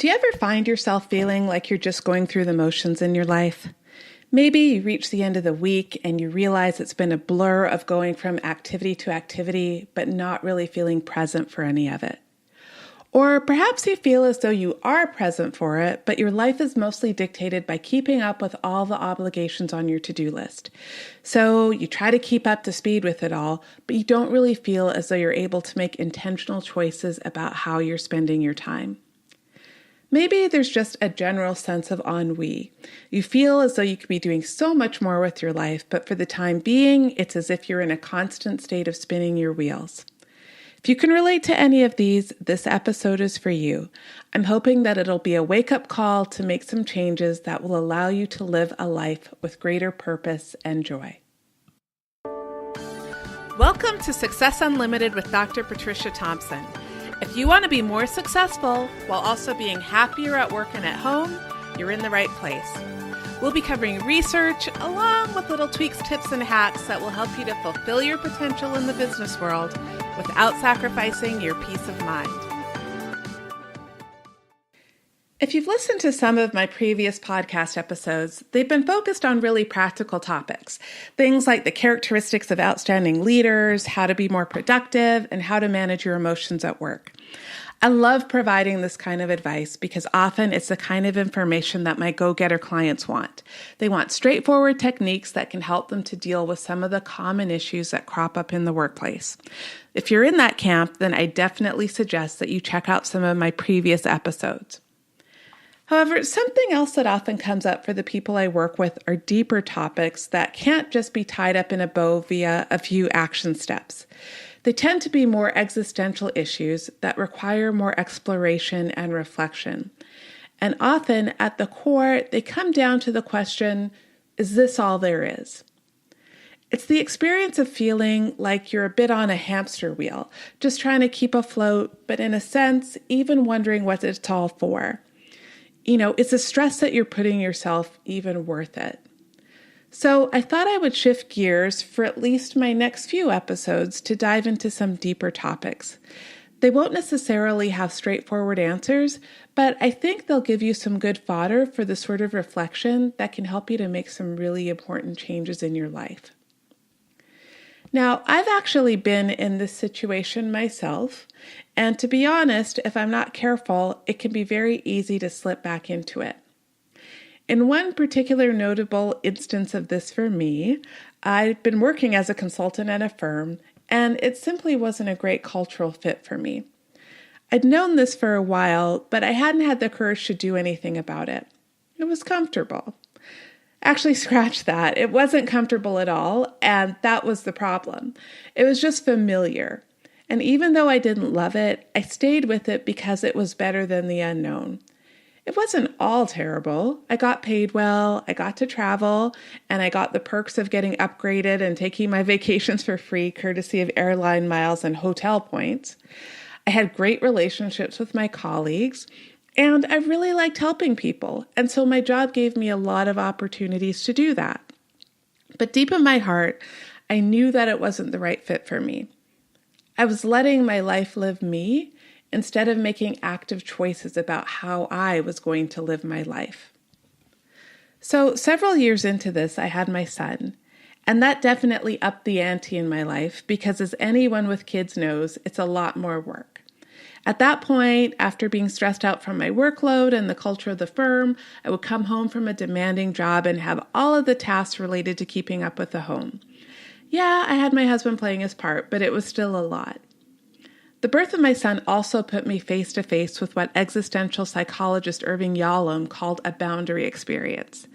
Do you ever find yourself feeling like you're just going through the motions in your life? Maybe you reach the end of the week and you realize it's been a blur of going from activity to activity, but not really feeling present for any of it. Or perhaps you feel as though you are present for it, but your life is mostly dictated by keeping up with all the obligations on your to-do list. So you try to keep up to speed with it all, but you don't really feel as though you're able to make intentional choices about how you're spending your time. Maybe there's just a general sense of ennui. You feel as though you could be doing so much more with your life, but for the time being, it's as if you're in a constant state of spinning your wheels. If you can relate to any of these, this episode is for you. I'm hoping that it'll be a wake-up call to make some changes that will allow you to live a life with greater purpose and joy. Welcome to Success Unlimited with Dr. Patricia Thompson. If you want to be more successful while also being happier at work and at home, you're in the right place. We'll be covering research along with little tweaks, tips, and hacks that will help you to fulfill your potential in the business world without sacrificing your peace of mind. If you've listened to some of my previous podcast episodes, they've been focused on really practical topics. Things like the characteristics of outstanding leaders, how to be more productive, and how to manage your emotions at work. I love providing this kind of advice because often it's the kind of information that my go-getter clients want. They want straightforward techniques that can help them to deal with some of the common issues that crop up in the workplace. If you're in that camp, then I definitely suggest that you check out some of my previous episodes. However, something else that often comes up for the people I work with are deeper topics that can't just be tied up in a bow via a few action steps. They tend to be more existential issues that require more exploration and reflection. And often, at the core, they come down to the question, is this all there is? It's the experience of feeling like you're a bit on a hamster wheel, just trying to keep afloat, but in a sense, even wondering what it's all for. It's a stress that you're putting yourself even worth it. So I thought I would shift gears for at least my next few episodes to dive into some deeper topics. They won't necessarily have straightforward answers, but I think they'll give you some good fodder for the sort of reflection that can help you to make some really important changes in your life. Now, I've actually been in this situation myself, and to be honest, if I'm not careful, it can be very easy to slip back into it. In one particular notable instance of this for me, I'd been working as a consultant at a firm, and it simply wasn't a great cultural fit for me. I'd known this for a while, but I hadn't had the courage to do anything about it. It was comfortable. Actually, scratch that. It wasn't comfortable at all, and that was the problem. It was just familiar. And even though I didn't love it, I stayed with it because it was better than the unknown. It wasn't all terrible. I got paid well, I got to travel, and I got the perks of getting upgraded and taking my vacations for free, courtesy of airline miles and hotel points. I had great relationships with my colleagues, and I really liked helping people, and so my job gave me a lot of opportunities to do that. But deep in my heart, I knew that it wasn't the right fit for me. I was letting my life live me instead of making active choices about how I was going to live my life. So several years into this, I had my son, and that definitely upped the ante in my life because as anyone with kids knows, it's a lot more work. At that point, after being stressed out from my workload and the culture of the firm, I would come home from a demanding job and have all of the tasks related to keeping up with the home. Yeah, I had my husband playing his part, but it was still a lot. The birth of my son also put me face to face with what existential psychologist Irving Yalom called a boundary experience.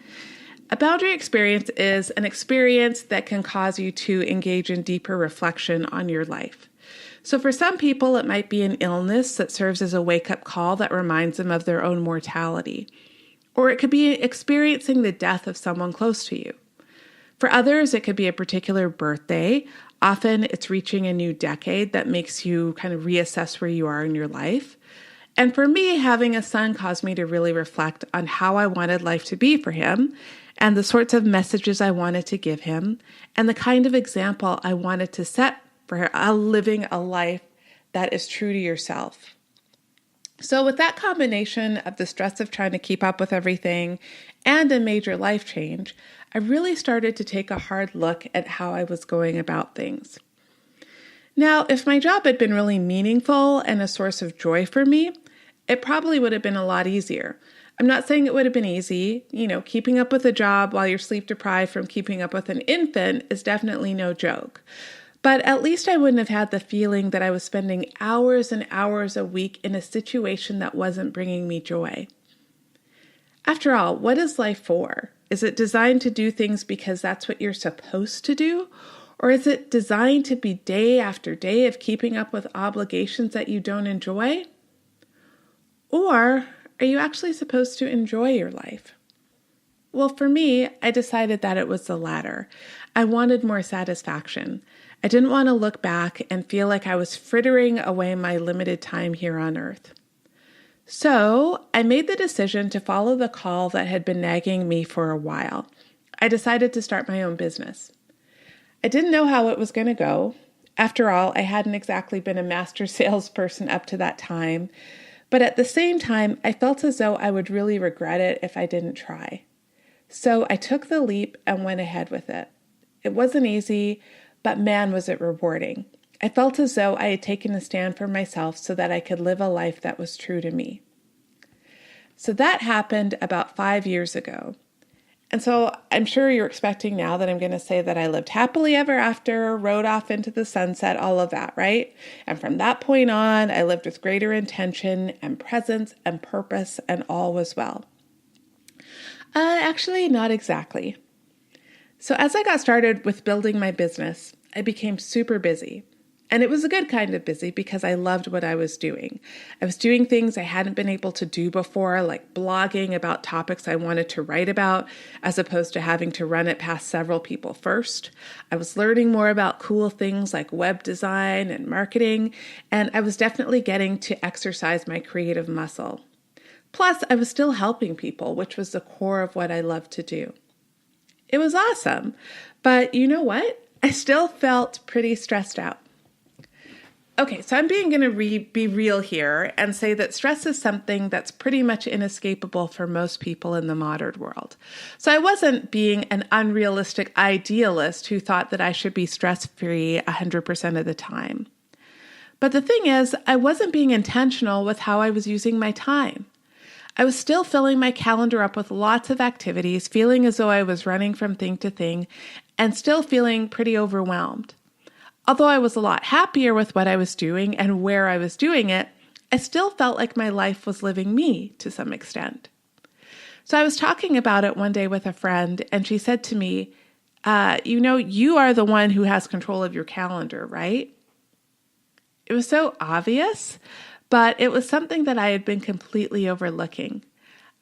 A boundary experience is an experience that can cause you to engage in deeper reflection on your life. So for some people, it might be an illness that serves as a wake-up call that reminds them of their own mortality. Or it could be experiencing the death of someone close to you. For others, it could be a particular birthday. Often it's reaching a new decade that makes you kind of reassess where you are in your life. And for me, having a son caused me to really reflect on how I wanted life to be for him and the sorts of messages I wanted to give him and the kind of example I wanted to set for living a life that is true to yourself. So with that combination of the stress of trying to keep up with everything and a major life change, I really started to take a hard look at how I was going about things. Now, if my job had been really meaningful and a source of joy for me, it probably would have been a lot easier. I'm not saying it would have been easy. Keeping up with a job while you're sleep deprived from keeping up with an infant is definitely no joke. But at least I wouldn't have had the feeling that I was spending hours and hours a week in a situation that wasn't bringing me joy. After all, what is life for? Is it designed to do things because that's what you're supposed to do? Or is it designed to be day after day of keeping up with obligations that you don't enjoy? Or are you actually supposed to enjoy your life? Well, for me, I decided that it was the latter. I wanted more satisfaction. I didn't want to look back and feel like I was frittering away my limited time here on earth. So I made the decision to follow the call that had been nagging me for a while. I decided to start my own business. I didn't know how it was going to go. After all, I hadn't exactly been a master salesperson up to that time. But at the same time, I felt as though I would really regret it if I didn't try. So I took the leap and went ahead with it. It wasn't easy, but man, was it rewarding. I felt as though I had taken a stand for myself so that I could live a life that was true to me. So that happened about 5 years ago. And so I'm sure you're expecting now that I'm going to say that I lived happily ever after, rode off into the sunset, all of that, right? And from that point on, I lived with greater intention and presence and purpose, and all was well. Actually, not exactly. So as I got started with building my business, I became super busy. And it was a good kind of busy because I loved what I was doing. I was doing things I hadn't been able to do before, like blogging about topics I wanted to write about, as opposed to having to run it past several people first. I was learning more about cool things like web design and marketing, and I was definitely getting to exercise my creative muscle. Plus, I was still helping people, which was the core of what I loved to do. It was awesome, but you know what? I still felt pretty stressed out. Okay, so I'm going to be real here and say that stress is something that's pretty much inescapable for most people in the modern world. So I wasn't being an unrealistic idealist who thought that I should be stress-free 100% of the time. But the thing is, I wasn't being intentional with how I was using my time. I was still filling my calendar up with lots of activities, feeling as though I was running from thing to thing, and still feeling pretty overwhelmed. Although I was a lot happier with what I was doing and where I was doing it, I still felt like my life was living me to some extent. So I was talking about it one day with a friend, and she said to me, you are the one who has control of your calendar, right? It was so obvious, but it was something that I had been completely overlooking.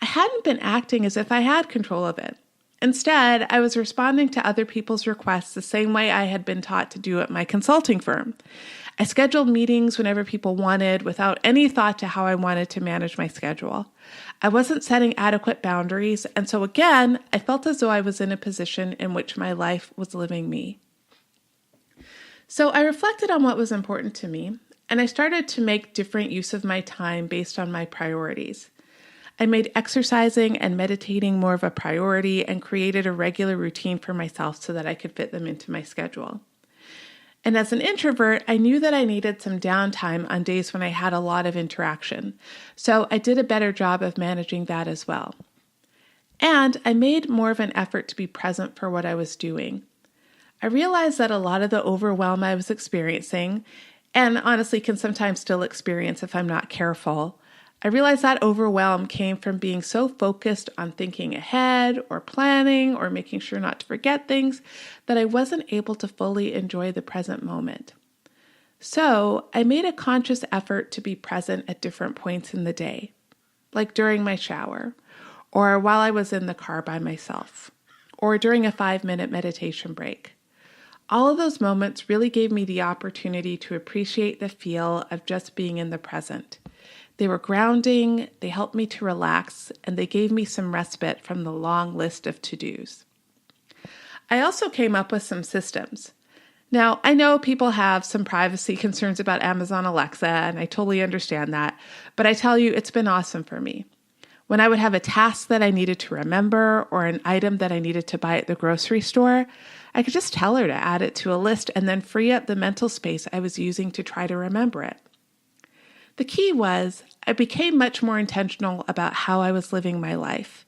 I hadn't been acting as if I had control of it. Instead, I was responding to other people's requests the same way I had been taught to do at my consulting firm. I scheduled meetings whenever people wanted without any thought to how I wanted to manage my schedule. I wasn't setting adequate boundaries, and so again, I felt as though I was in a position in which my life was living me. So I reflected on what was important to me, and I started to make different use of my time based on my priorities. I made exercising and meditating more of a priority and created a regular routine for myself so that I could fit them into my schedule. And as an introvert, I knew that I needed some downtime on days when I had a lot of interaction. So I did a better job of managing that as well. And I made more of an effort to be present for what I was doing. I realized that a lot of the overwhelm I was experiencing, and honestly can sometimes still experience if I'm not careful, I realized that overwhelm came from being so focused on thinking ahead or planning or making sure not to forget things that I wasn't able to fully enjoy the present moment. So I made a conscious effort to be present at different points in the day, like during my shower, or while I was in the car by myself, or during a 5-minute meditation break. All of those moments really gave me the opportunity to appreciate the feel of just being in the present. They were grounding, they helped me to relax, and they gave me some respite from the long list of to-dos. I also came up with some systems. Now, I know people have some privacy concerns about Amazon Alexa, and I totally understand that, but I tell you, it's been awesome for me. When I would have a task that I needed to remember or an item that I needed to buy at the grocery store, I could just tell her to add it to a list and then free up the mental space I was using to try to remember it. The key was I became much more intentional about how I was living my life.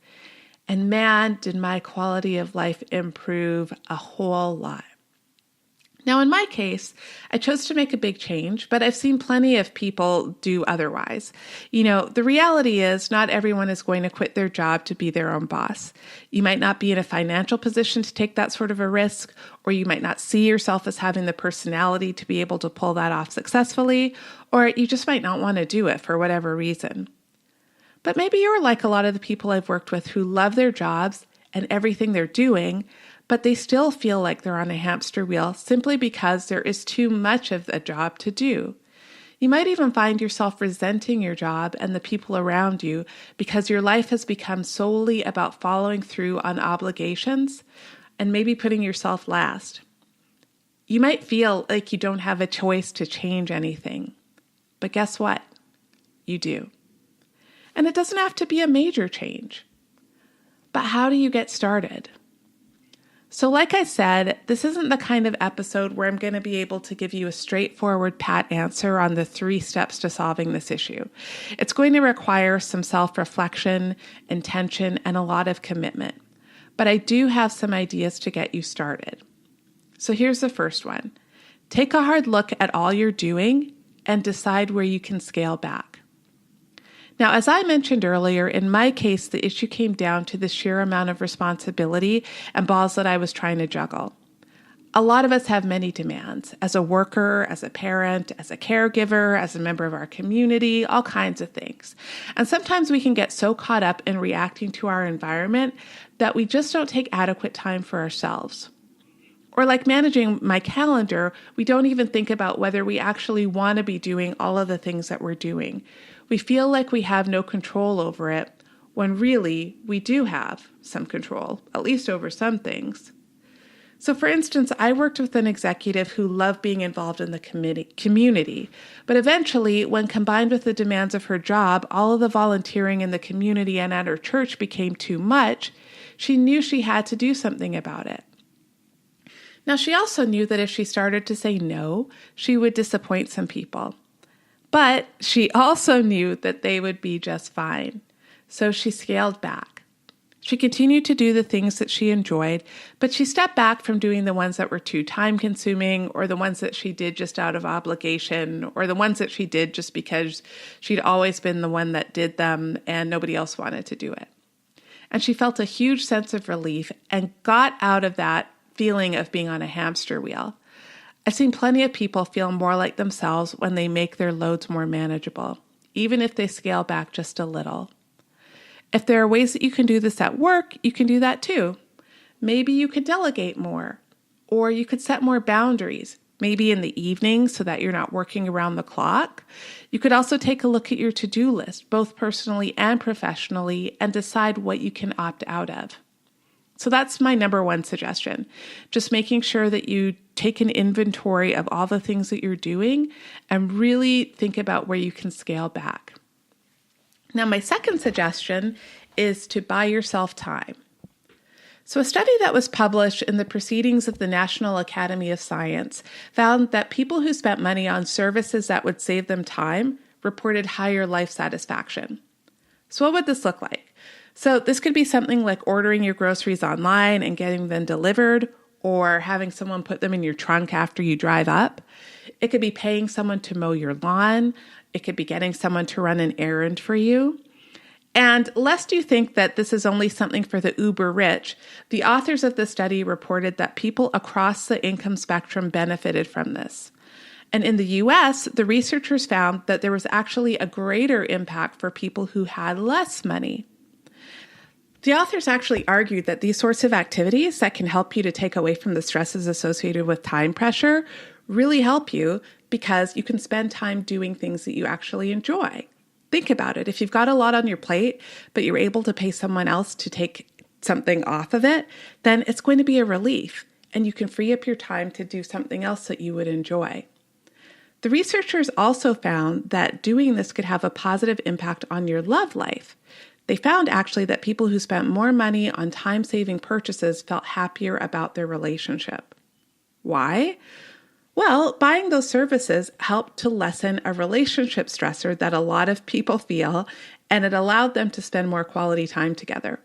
And man, did my quality of life improve a whole lot. Now, in my case, I chose to make a big change, but I've seen plenty of people do otherwise. The reality is not everyone is going to quit their job to be their own boss. You might not be in a financial position to take that sort of a risk, or you might not see yourself as having the personality to be able to pull that off successfully, or you just might not want to do it for whatever reason. But maybe you're like a lot of the people I've worked with who love their jobs and everything they're doing, but they still feel like they're on a hamster wheel simply because there is too much of a job to do. You might even find yourself resenting your job and the people around you because your life has become solely about following through on obligations and maybe putting yourself last. You might feel like you don't have a choice to change anything, but guess what? You do. And it doesn't have to be a major change. But how do you get started? So like I said, this isn't the kind of episode where I'm going to be able to give you a straightforward, pat answer on the 3 steps to solving this issue. It's going to require some self-reflection, intention, and a lot of commitment. But I do have some ideas to get you started. So here's the first one. Take a hard look at all you're doing and decide where you can scale back. Now, as I mentioned earlier, in my case, the issue came down to the sheer amount of responsibility and balls that I was trying to juggle. A lot of us have many demands as a worker, as a parent, as a caregiver, as a member of our community, all kinds of things. And sometimes we can get so caught up in reacting to our environment that we just don't take adequate time for ourselves. Or like managing my calendar, we don't even think about whether we actually want to be doing all of the things that we're doing. We feel like we have no control over it, when really we do have some control, at least over some things. So for instance, I worked with an executive who loved being involved in the community, but eventually, when combined with the demands of her job, all of the volunteering in the community and at her church became too much. She knew she had to do something about it. Now, she also knew that if she started to say no, she would disappoint some people. But she also knew that they would be just fine. So she scaled back. She continued to do the things that she enjoyed, but she stepped back from doing the ones that were too time-consuming, or the ones that she did just out of obligation, or the ones that she did just because she'd always been the one that did them and nobody else wanted to do it. And she felt a huge sense of relief and got out of that feeling of being on a hamster wheel. I've seen plenty of people feel more like themselves when they make their loads more manageable, even if they scale back just a little. If there are ways that you can do this at work, you can do that too. Maybe you could delegate more, or you could set more boundaries, maybe in the evening so that you're not working around the clock. You could also take a look at your to-do list, both personally and professionally, and decide what you can opt out of. So that's my number one suggestion. Just making sure that you take an inventory of all the things that you're doing and really think about where you can scale back. Now, my second suggestion is to buy yourself time. So a study that was published in the Proceedings of the National Academy of Science found that people who spent money on services that would save them time reported higher life satisfaction. So what would this look like? So this could be something like ordering your groceries online and getting them delivered, or having someone put them in your trunk after you drive up. It could be paying someone to mow your lawn. It could be getting someone to run an errand for you. And lest you think that this is only something for the uber rich, the authors of the study reported that people across the income spectrum benefited from this. And in the US, the researchers found that there was actually a greater impact for people who had less money. The authors actually argued that these sorts of activities that can help you to take away from the stresses associated with time pressure really help you because you can spend time doing things that you actually enjoy. Think about it. If you've got a lot on your plate, but you're able to pay someone else to take something off of it, then it's going to be a relief. and you can free up your time to do something else that you would enjoy. The researchers also found that doing this could have a positive impact on your love life. They found actually that people who spent more money on time-saving purchases felt happier about their relationship. Why? Well, buying those services helped to lessen a relationship stressor that a lot of people feel, and it allowed them to spend more quality time together.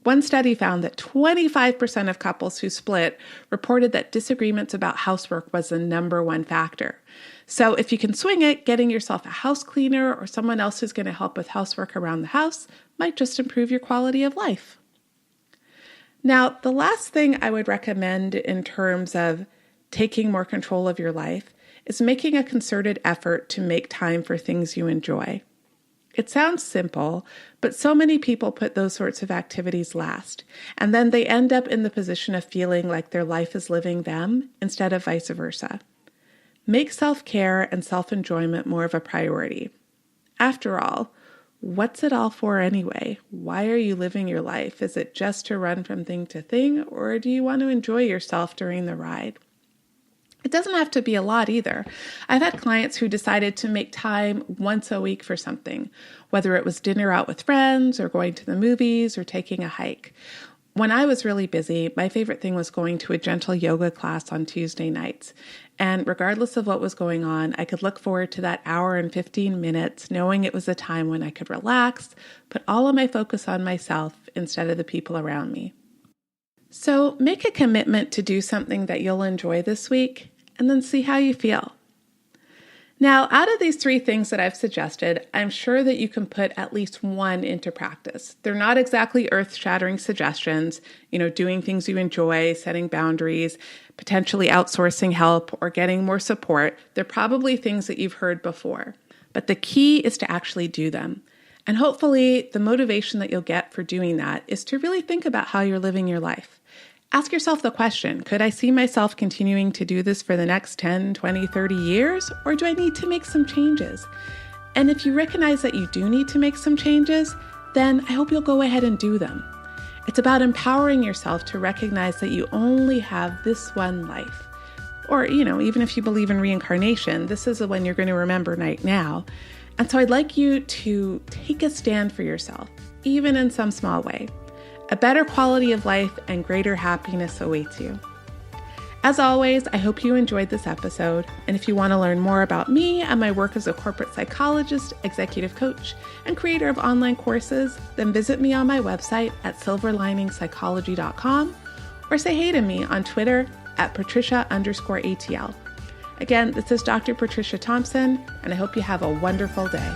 One study found that 25% of couples who split reported that disagreements about housework was the number one factor. So if you can swing it, getting yourself a house cleaner or someone else who's going to help with housework around the house might just improve your quality of life. Now, the last thing I would recommend in terms of taking more control of your life is making a concerted effort to make time for things you enjoy. It sounds simple, but so many people put those sorts of activities last, and then they end up in the position of feeling like their life is living them instead of vice versa. Make self-care and self-enjoyment more of a priority. After all, what's it all for anyway? Why are you living your life? Is it just to run from thing to thing, or do you want to enjoy yourself during the ride? It doesn't have to be a lot either. I've had clients who decided to make time once a week for something, whether it was dinner out with friends or going to the movies or taking a hike. When I was really busy, my favorite thing was going to a gentle yoga class on Tuesday nights. And regardless of what was going on, I could look forward to that hour and 15 minutes, knowing it was a time when I could relax, put all of my focus on myself instead of the people around me. So make a commitment to do something that you'll enjoy this week, and then see how you feel. Now, out of these 3 things that I've suggested, I'm sure that you can put at least one into practice. They're not exactly earth-shattering suggestions, doing things you enjoy, setting boundaries, potentially outsourcing help, or getting more support. They're probably things that you've heard before. But the key is to actually do them. And hopefully, the motivation that you'll get for doing that is to really think about how you're living your life. Ask yourself the question, could I see myself continuing to do this for the next 10, 20, 30 years, or do I need to make some changes? And if you recognize that you do need to make some changes, then I hope you'll go ahead and do them. It's about empowering yourself to recognize that you only have this one life. Or, even if you believe in reincarnation, this is the one you're going to remember right now. And so I'd like you to take a stand for yourself, even in some small way. A better quality of life and greater happiness awaits you. As always, I hope you enjoyed this episode. And if you want to learn more about me and my work as a corporate psychologist, executive coach, and creator of online courses, then visit me on my website at silverliningspsychology.com or say hey to me on Twitter at Patricia_ATL. Again, this is Dr. Patricia Thompson, and I hope you have a wonderful day.